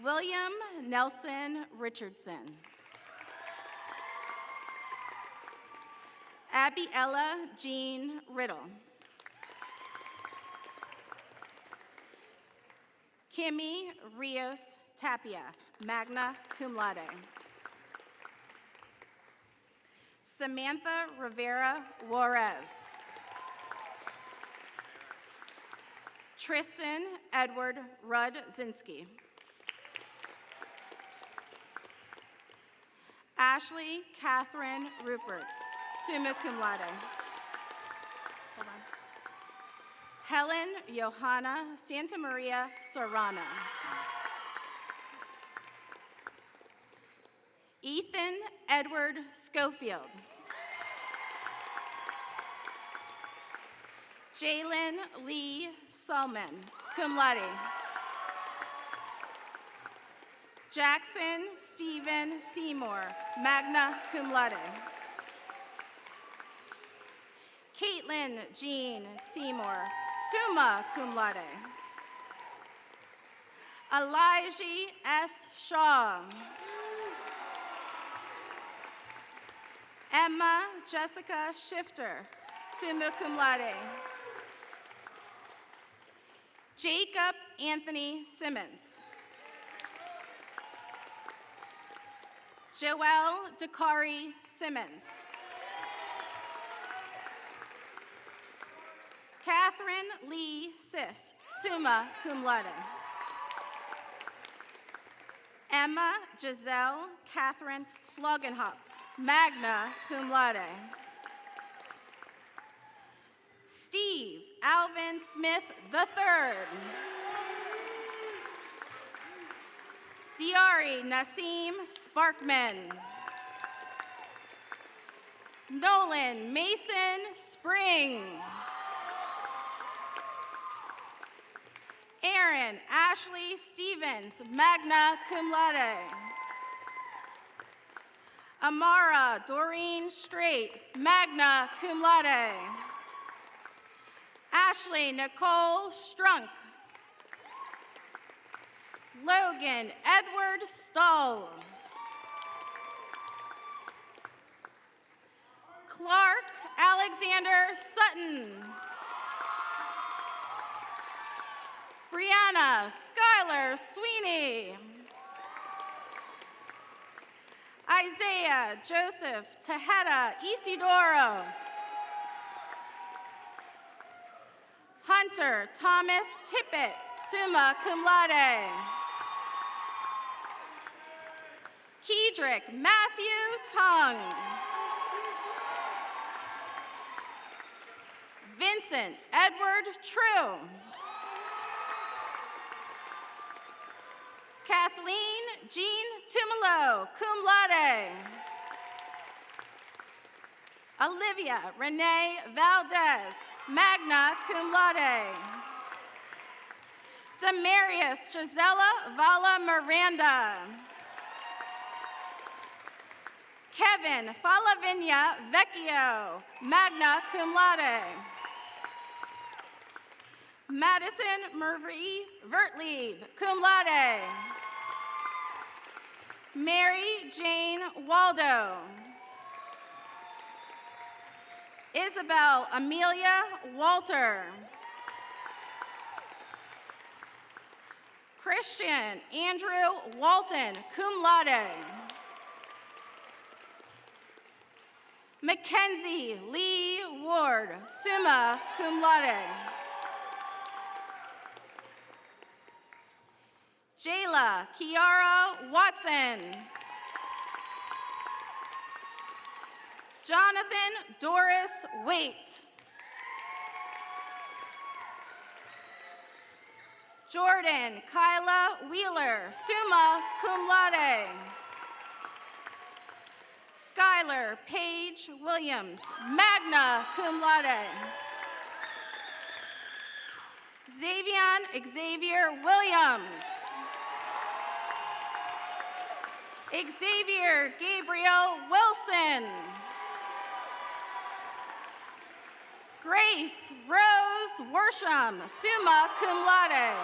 William Nelson Richardson. Abiella Jean Riddle. Kimmy Rios Tapia, magna cum laude. Samantha Rivera Juarez. Tristan Edward Rudzinski. Ashley Catherine Rupert, summa cum laude. Hold on. Helen Johanna Santa Maria Serrano. Ethan Edward Schofield. Jalen Lee Salman, cum laude. Jackson Stephen Seymour, magna cum laude. Caitlin Jean Seymour, summa cum laude. Elijah S. Shaw. Emma Jessica Shifter, summa cum laude. Jacob Anthony Simmons. Joelle Dakari Simmons. Catherine Lee Sis, summa cum laude. Emma Giselle Catherine Slogenhaupt, magna cum laude. Steve Alvin Smith III. Diari Nassim Sparkman. Nolan Mason Spring. Karen Ashley Stevens, magna cum laude. Amara Doreen Straight, magna cum laude. Ashley Nicole Strunk. Logan Edward Stahl. Clark Alexander Sutton. Brianna Skylar Sweeney. Isaiah Joseph Tejeda Isidoro. Hunter Thomas Tippett, summa cum laude. Kedrick Matthew Tung. Vincent Edward True. Kathleen Jean Tumalo, cum laude. Olivia Renee Valdez, magna cum laude. Demarius Gisela Vala Miranda. Kevin Falavinia Vecchio, magna cum laude. Madison Marie Vertlieb, cum laude. Mary Jane Waldo. Isabel Amelia Walter. Christian Andrew Walton, cum laude. Mackenzie Lee Ward, summa cum laude. Jayla Kiara Watson. Jonathan Doris Waite. Jordan Kyla Wheeler, summa cum laude. Skylar Paige Williams, magna cum laude. Xavier Williams. Xavier Gabriel Wilson. Grace Rose Worsham, summa cum laude.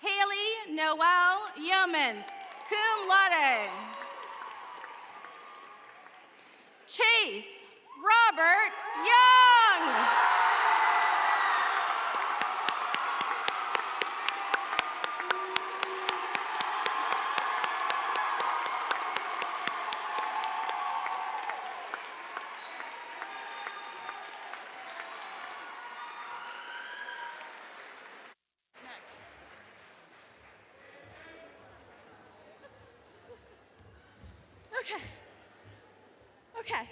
Haley Noel Yeomans, cum laude. Chase Robert Young. Okay.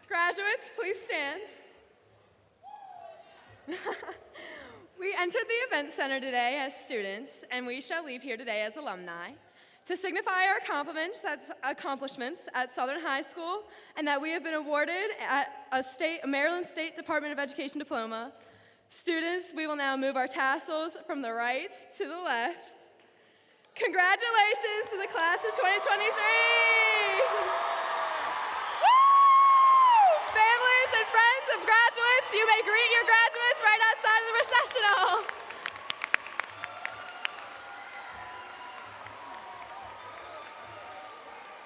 Graduates, please stand. We entered the event center today as students, and we shall leave here today as alumni to signify our accomplishments at Southern High School and that we have been awarded a Maryland State Department of Education diploma. Students, we will now move our tassels from the right to the left. Congratulations to the class of 2023! Families and friends of graduates, you may greet your graduates right outside of the recessional.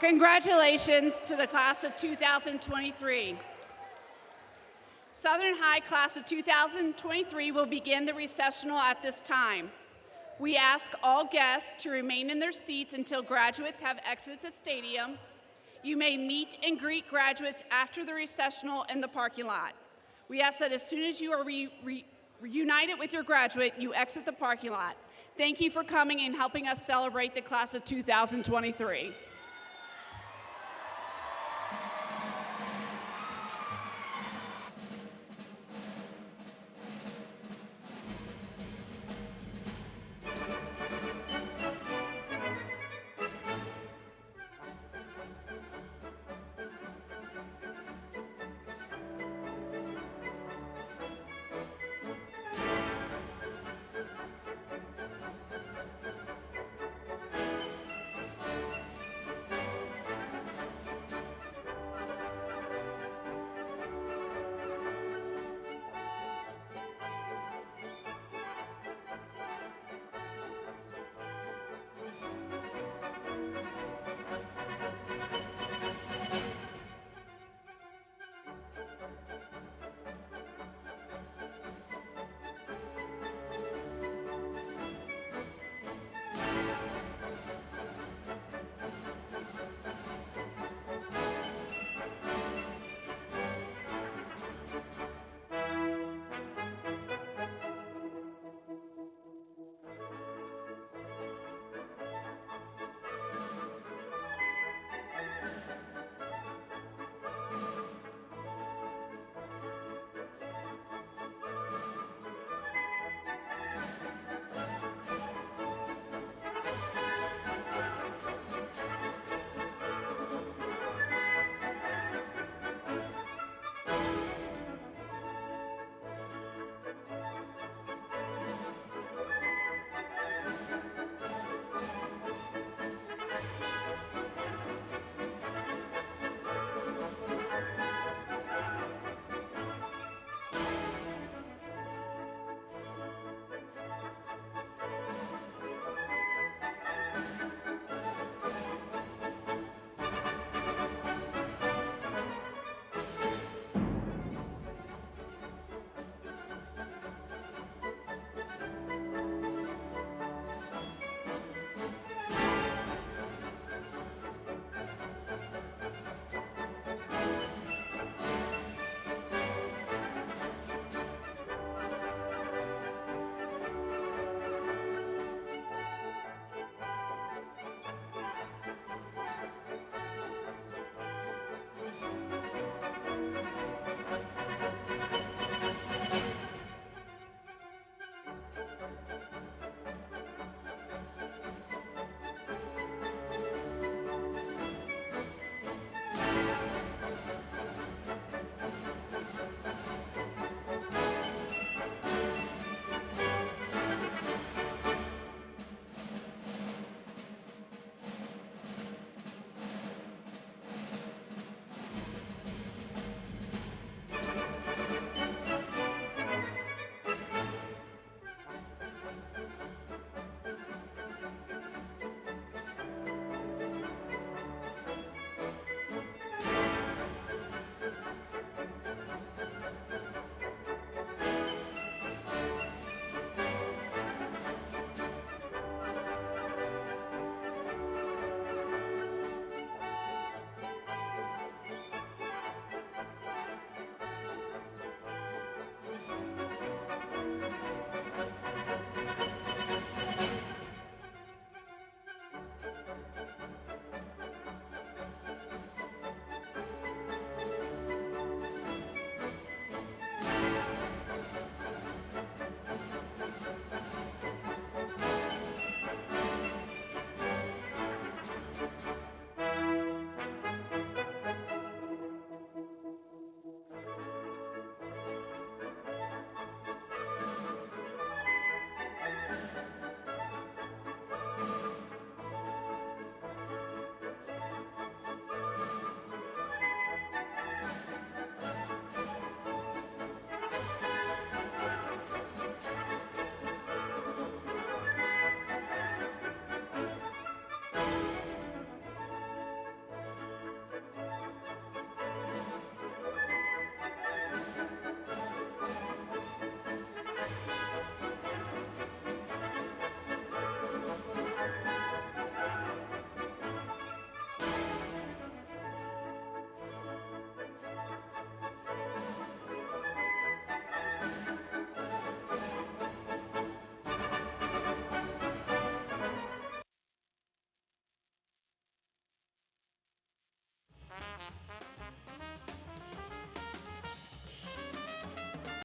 Congratulations to the class of 2023. Southern High class of 2023 will begin the recessional at this time. We ask all guests to remain in their seats until graduates have exited the stadium. You may meet and greet graduates after the recessional in the parking lot. We ask that as soon as you are reunited with your graduate, you exit the parking lot. Thank you for coming and helping us celebrate the class of 2023.